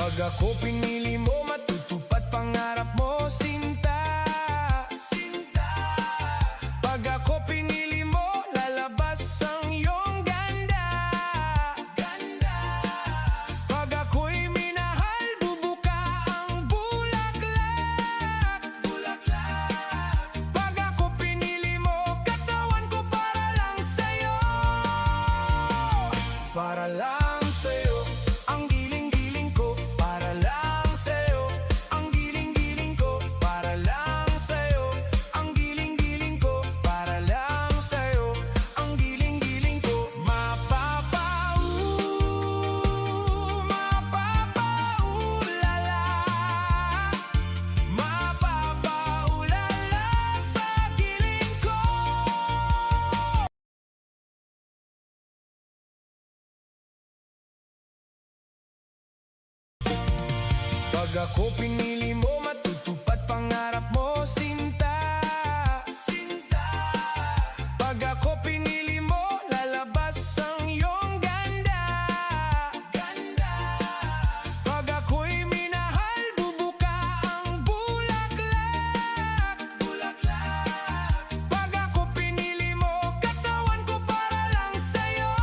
Pag ako pinili mo, matutupad pangarap mo, sinta. Pag ako pinili mo, lalabas ang iyong ganda. Pag ako'y minahal, bubuka ang bulaklak. Pag ako pinili mo, katawan ko para lang sa'yo. Para lang sa'yo, ang giling-giling ko. Para lang sa'yo, ang giling-giling ko. Para lang sa'yo, ang giling-giling ko. Para lang sa'yo, ang giling-giling ko. Mapapaulala, mapapaulala sa giling ko. Pag ako pinili mo, matutupad pangarap mo, sinta. Pag ako pinili mo, lalabas ang iyong ganda. Pag ako'y minahal, bubuka ang bulaklak. Pag ako pinili mo, katawan ko para lang sa'yo.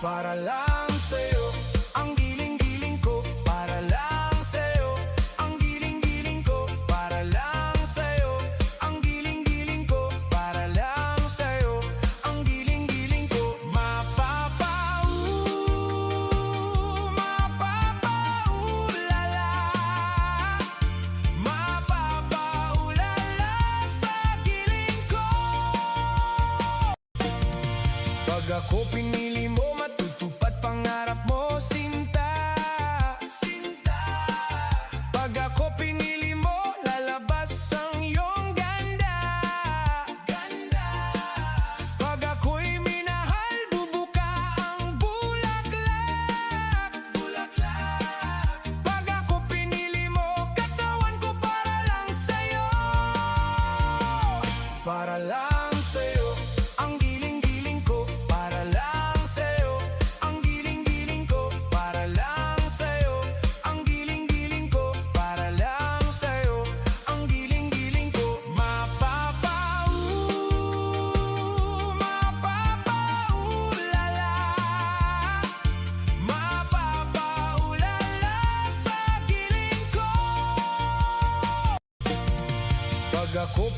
Para lang sa'yo, ang giling-giling ko. Para lang sa'yo, ang giling-giling ko. Para lang sa'yo, ang giling-giling ko. Para lang sa'yo, ang giling-giling ko. Mapapaulala, mapapaulala sa giling ko. Pag ako pinili mo, matutupad pangarap mo, sinta. Pag ako pinili mo, lalabas ang iyong ganda. Pag ako'y minahal, bubuka ang bulaklak. Pag ako pinili mo, katawan ko para lang sa'yo. Para lang sa'yo, ang giling-giling ko. Para lang sa'yo, ang giling-giling ko. Para lang sa'yo, ang giling-giling ko. Para lang sa'yo, ang giling-giling ko. Mapapaulala, mapapaulala sa giling ko. Pag ako